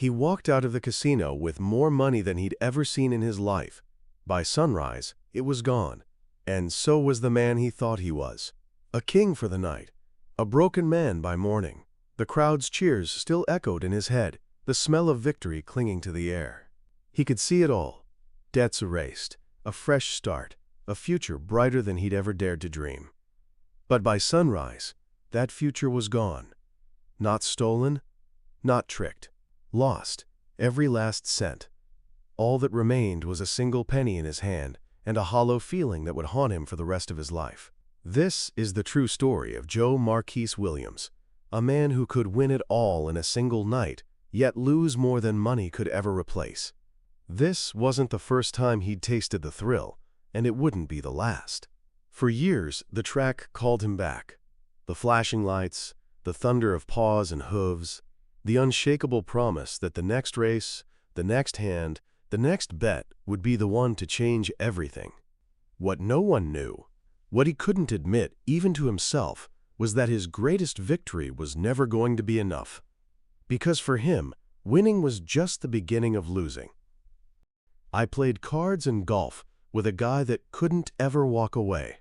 He walked out of the casino with more money than he'd ever seen in his life. By sunrise, it was gone. And so was the man he thought he was. A king for the night. A broken man by morning. The crowd's cheers still echoed in his head, the smell of victory clinging to the air. He could see it all. Debts erased. A fresh start. A future brighter than he'd ever dared to dream. But by sunrise, that future was gone. Not stolen, not tricked. Lost, every last cent. All that remained was a single penny in his hand and a hollow feeling that would haunt him for the rest of his life. This is the true story of Joe Marquise Williams, a man who could win it all in a single night, yet lose more than money could ever replace. This wasn't the first time he'd tasted the thrill, and it wouldn't be the last. For years, the track called him back. The flashing lights, the thunder of paws and hooves, the unshakable promise that the next race, the next hand, the next bet would be the one to change everything. What no one knew, what he couldn't admit even to himself, was that his greatest victory was never going to be enough. Because for him, winning was just the beginning of losing. I played cards and golf with a guy that couldn't ever walk away.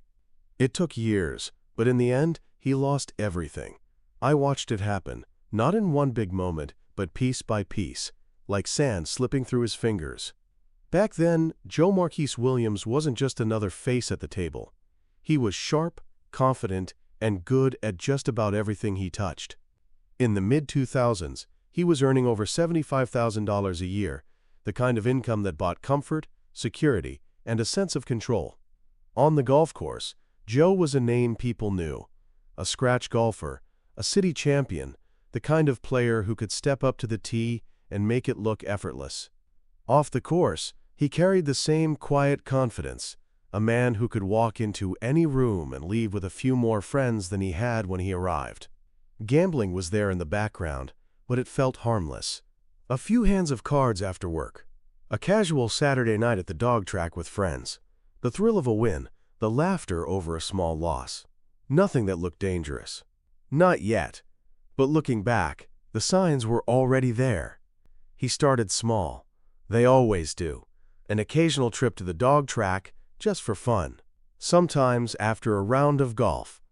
It took years, but in the end, he lost everything. I watched it happen, not in one big moment, but piece by piece, like sand slipping through his fingers. Back then, Joe Marquise Williams wasn't just another face at the table. He was sharp, confident, and good at just about everything he touched. In the mid-2000s, he was earning over $75,000 a year, the kind of income that bought comfort, security, and a sense of control. On the golf course, Joe was a name people knew. A scratch golfer, a city champion, the kind of player who could step up to the tee and make it look effortless. Off the course, he carried the same quiet confidence, a man who could walk into any room and leave with a few more friends than he had when he arrived. Gambling was there in the background, but it felt harmless. A few hands of cards after work. A casual Saturday night at the dog track with friends. The thrill of a win, the laughter over a small loss. Nothing that looked dangerous. Not yet. But looking back, the signs were already there. He started small. They always do. An occasional trip to the dog track, just for fun. Sometimes after a round of golf.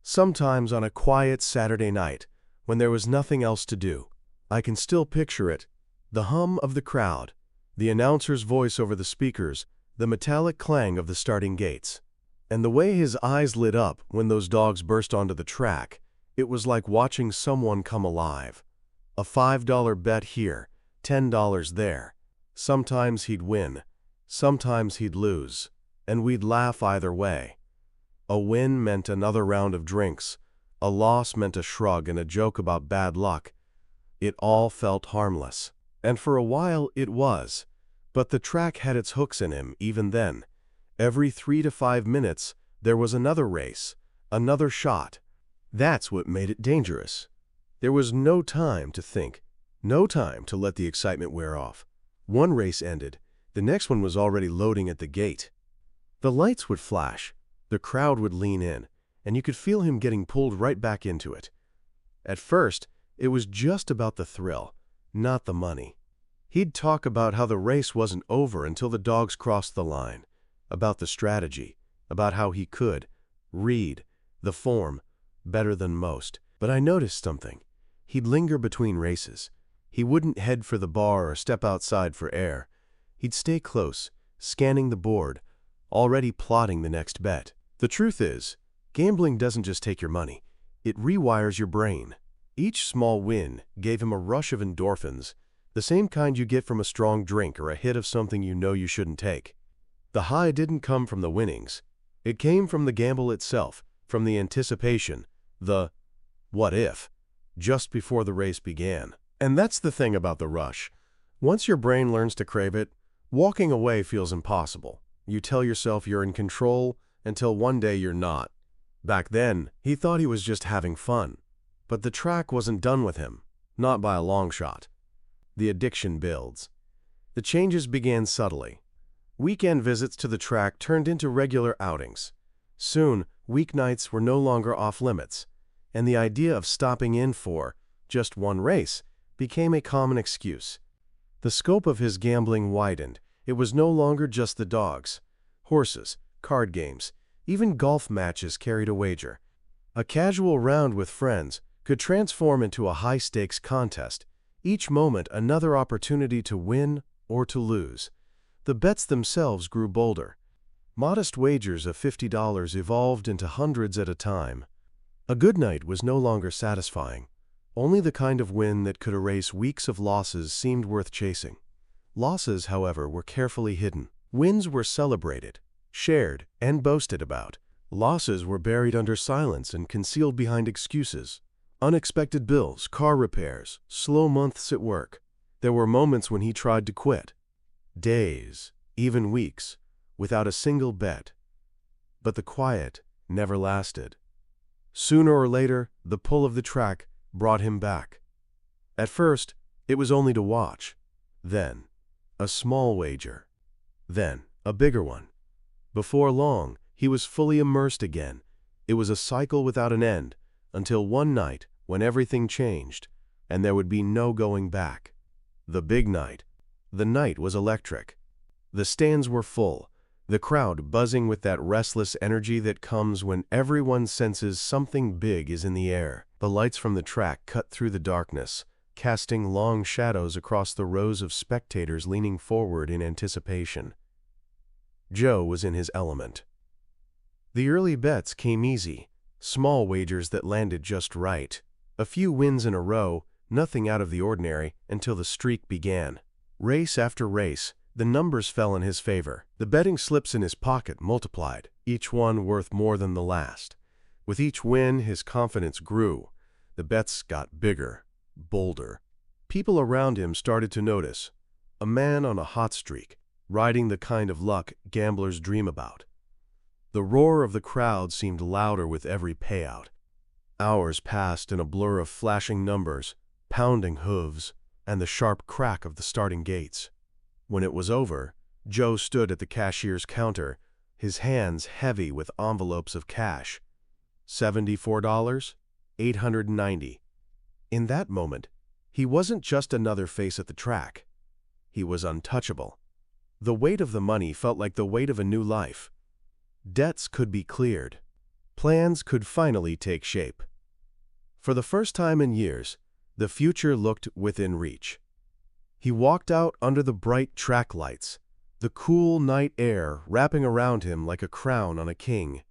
Sometimes on a quiet Saturday night, when there was nothing else to do. I can still picture it. The hum of the crowd, the announcer's voice over the speakers, the metallic clang of the starting gates. And the way his eyes lit up when those dogs burst onto the track, it was like watching someone come alive. A $5 bet here, $10 there. Sometimes he'd win, sometimes he'd lose, and we'd laugh either way. A win meant another round of drinks. A loss meant a shrug and a joke about bad luck. It all felt harmless. And for a while it was. But the track had its hooks in him even then. Every 3 to 5 minutes, there was another race, another shot. That's what made it dangerous. There was no time to think, no time to let the excitement wear off. One race ended, the next one was already loading at the gate. The lights would flash, the crowd would lean in, and you could feel him getting pulled right back into it. At first, it was just about the thrill, not the money. He'd talk about how the race wasn't over until the dogs crossed the line, about the strategy, about how he could read the form better than most. But I noticed something. He'd linger between races. He wouldn't head for the bar or step outside for air. He'd stay close, scanning the board, already plotting the next bet. The truth is, gambling doesn't just take your money. It rewires your brain. Each small win gave him a rush of endorphins, the same kind you get from a strong drink or a hit of something you know you shouldn't take. The high didn't come from the winnings. It came from the gamble itself, from the anticipation, the what if, just before the race began. And that's the thing about the rush. Once your brain learns to crave it, walking away feels impossible. You tell yourself you're in control until one day you're not. Back then, he thought he was just having fun. But the track wasn't done with him, not by a long shot. The addiction builds. The changes began subtly. Weekend visits to the track turned into regular outings. Soon, weeknights were no longer off limits, and the idea of stopping in for just one race became a common excuse. The scope of his gambling widened. It was no longer just the dogs. Horses, card games, even golf matches carried a wager. A casual round with friends could transform into a high-stakes contest, each moment another opportunity to win or to lose. The bets themselves grew bolder. Modest wagers of $50 evolved into hundreds at a time. A good night was no longer satisfying. Only the kind of win that could erase weeks of losses seemed worth chasing. Losses, however, were carefully hidden. Wins were celebrated, shared, and boasted about. Losses were buried under silence and concealed behind excuses. Unexpected bills, car repairs, slow months at work. There were moments when he tried to quit. Days, even weeks, without a single bet. But the quiet never lasted. Sooner or later, the pull of the track brought him back. At first, it was only to watch. Then, a small wager. Then, a bigger one. Before long, he was fully immersed again. It was a cycle without an end, until one night when everything changed, and there would be no going back. The big night. The night was electric. The stands were full, the crowd buzzing with that restless energy that comes when everyone senses something big is in the air. The lights from the track cut through the darkness, casting long shadows across the rows of spectators leaning forward in anticipation. Joe was in his element. The early bets came easy, small wagers that landed just right. A few wins in a row, nothing out of the ordinary, until the streak began. Race after race, the numbers fell in his favor. The betting slips in his pocket multiplied, each one worth more than the last. With each win, his confidence grew. The bets got bigger, bolder. People around him started to notice. A man on a hot streak, riding the kind of luck gamblers dream about. The roar of the crowd seemed louder with every payout. Hours passed in a blur of flashing numbers, pounding hooves, and the sharp crack of the starting gates. When it was over, Joe stood at the cashier's counter, his hands heavy with envelopes of cash. $74, $890. In that moment, he wasn't just another face at the track. He was untouchable. The weight of the money felt like the weight of a new life. Debts could be cleared. Plans could finally take shape. For the first time in years, the future looked within reach. He walked out under the bright track lights, the cool night air wrapping around him like a crown on a king.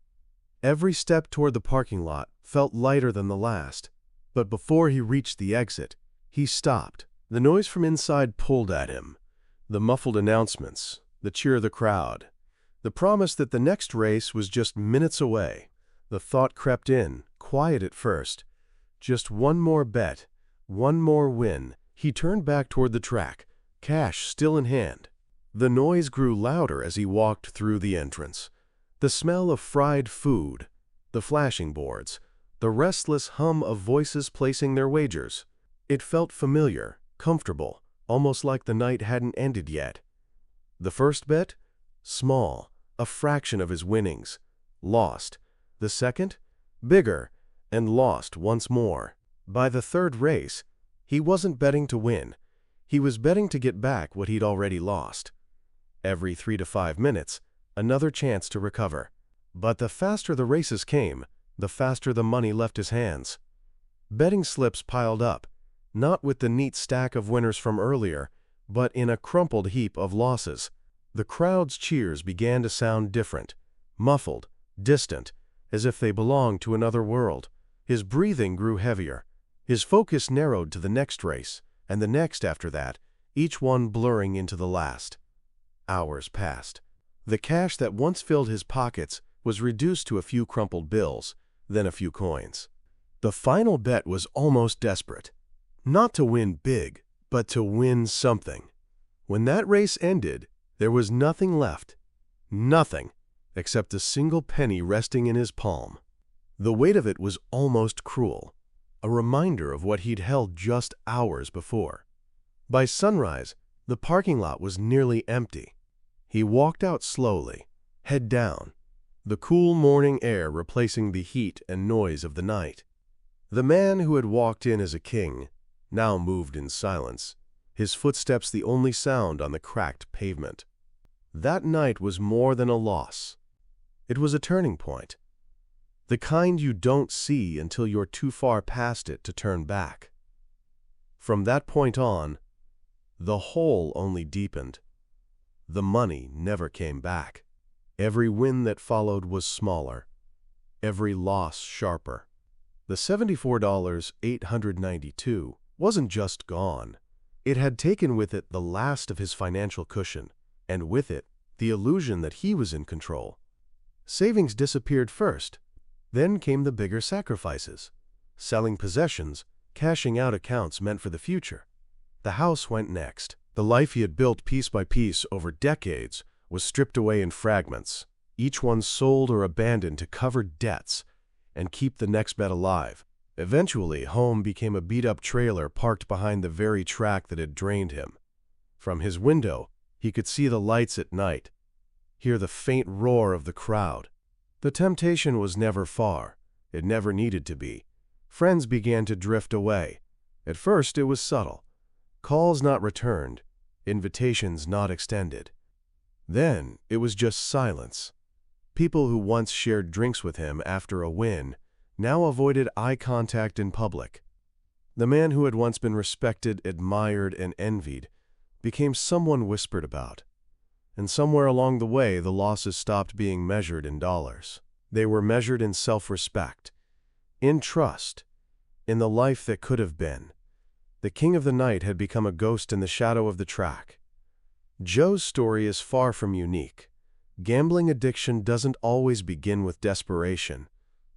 Every step toward the parking lot felt lighter than the last, but before he reached the exit, he stopped. The noise from inside pulled at him. The muffled announcements, the cheer of the crowd, the promise that the next race was just minutes away. The thought crept in, quiet at first. Just one more bet, one more win. He turned back toward the track, cash still in hand. The noise grew louder as he walked through the entrance. The smell of fried food, the flashing boards, the restless hum of voices placing their wagers. It felt familiar, comfortable, almost like the night hadn't ended yet. The first bet? Small, a fraction of his winnings. Lost. The second? Bigger, and lost once more. By the third race, he wasn't betting to win. He was betting to get back what he'd already lost. Every 3 to 5 minutes, another chance to recover. But the faster the races came, the faster the money left his hands. Betting slips piled up, not with the neat stack of winners from earlier, but in a crumpled heap of losses. The crowd's cheers began to sound different, muffled, distant, as if they belonged to another world. His breathing grew heavier. His focus narrowed to the next race, and the next after that, each one blurring into the last. Hours passed. The cash that once filled his pockets was reduced to a few crumpled bills, then a few coins. The final bet was almost desperate. Not to win big, but to win something. When that race ended, there was nothing left. Nothing, except a single penny resting in his palm. The weight of it was almost cruel. A reminder of what he'd held just hours before. By sunrise, the parking lot was nearly empty. He walked out slowly, head down, the cool morning air replacing the heat and noise of the night. The man who had walked in as a king now moved in silence, his footsteps the only sound on the cracked pavement. That night was more than a loss. It was a turning point. The kind you don't see until you're too far past it to turn back. From that point on, the hole only deepened. The money never came back. Every win that followed was smaller, every loss sharper. The $74,892 wasn't just gone. It had taken with it the last of his financial cushion, and with it, the illusion that he was in control. Savings disappeared first. Then came the bigger sacrifices. Selling possessions, cashing out accounts meant for the future. The house went next. The life he had built piece by piece over decades was stripped away in fragments, each one sold or abandoned to cover debts and keep the next bet alive. Eventually, home became a beat-up trailer parked behind the very track that had drained him. From his window, he could see the lights at night, hear the faint roar of the crowd. The temptation was never far. It never needed to be. Friends began to drift away. At first, it was subtle. Calls not returned, invitations not extended. Then, it was just silence. People who once shared drinks with him after a win now avoided eye contact in public. The man who had once been respected, admired, and envied became someone whispered about. And somewhere along the way, the losses stopped being measured in dollars. They were measured in self-respect, in trust, in the life that could have been. The king of the night had become a ghost in the shadow of the track. Joe's story is far from unique. Gambling addiction doesn't always begin with desperation.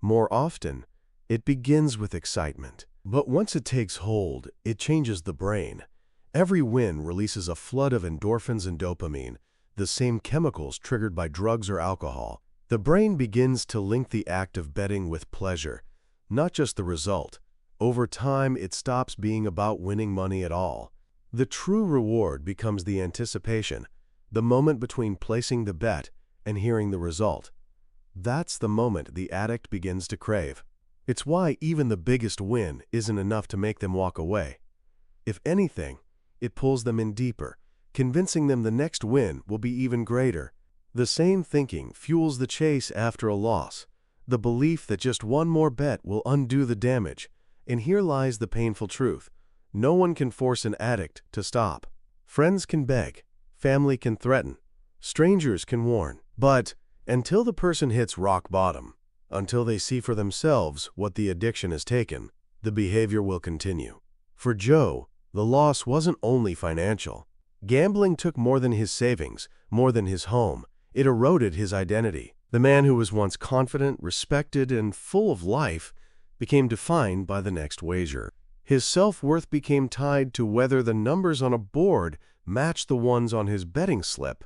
More often, it begins with excitement. But once it takes hold, it changes the brain. Every win releases a flood of endorphins and dopamine, the same chemicals triggered by drugs or alcohol. The brain begins to link the act of betting with pleasure, not just the result. Over time, it stops being about winning money at all. The true reward becomes the anticipation, the moment between placing the bet and hearing the result. That's the moment the addict begins to crave. It's why even the biggest win isn't enough to make them walk away. If anything, it pulls them in deeper, convincing them the next win will be even greater. The same thinking fuels the chase after a loss, the belief that just one more bet will undo the damage. And here lies the painful truth. No one can force an addict to stop. Friends can beg, family can threaten, strangers can warn. But until the person hits rock bottom, until they see for themselves what the addiction has taken, the behavior will continue. For Joe, the loss wasn't only financial. Gambling took more than his savings, more than his home. It eroded his identity. The man who was once confident, respected, and full of life became defined by the next wager. His self-worth became tied to whether the numbers on a board matched the ones on his betting slip.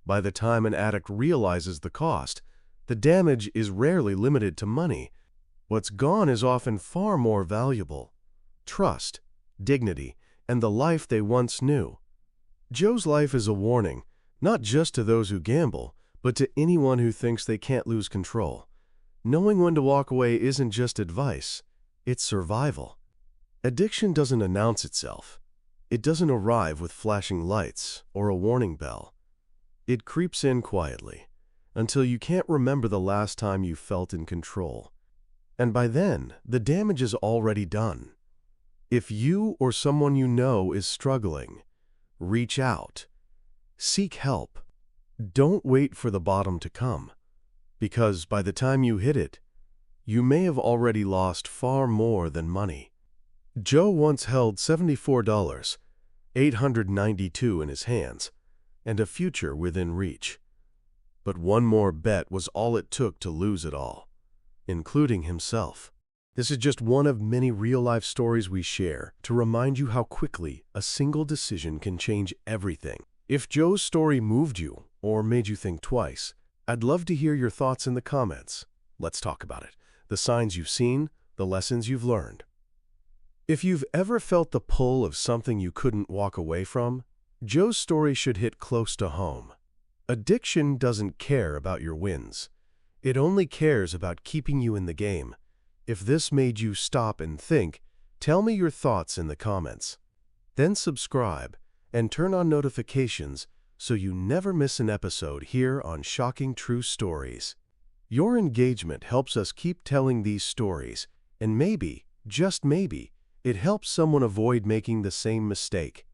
By the time an addict realizes the cost, the damage is rarely limited to money. What's gone is often far more valuable: trust, dignity, and the life they once knew. Joe's life is a warning, not just to those who gamble, but to anyone who thinks they can't lose control. Knowing when to walk away isn't just advice, it's survival. Addiction doesn't announce itself. It doesn't arrive with flashing lights or a warning bell. It creeps in quietly, until you can't remember the last time you felt in control. And by then, the damage is already done. If you or someone you know is struggling, reach out. Seek help. Don't wait for the bottom to come, because by the time you hit it, you may have already lost far more than money. Joe once held $74,892 in his hands, and a future within reach. But one more bet was all it took to lose it all, including himself. This is just one of many real-life stories we share to remind you how quickly a single decision can change everything. If Joe's story moved you or made you think twice, I'd love to hear your thoughts in the comments. Let's talk about it. The signs you've seen, the lessons you've learned. If you've ever felt the pull of something you couldn't walk away from, Joe's story should hit close to home. Addiction doesn't care about your wins. It only cares about keeping you in the game. If this made you stop and think, Tell me your thoughts in the comments. Then subscribe and turn on notifications so you never miss an episode here on Shocking True Stories. Your engagement helps us keep telling these stories, and maybe, just maybe, it helps someone avoid making the same mistake.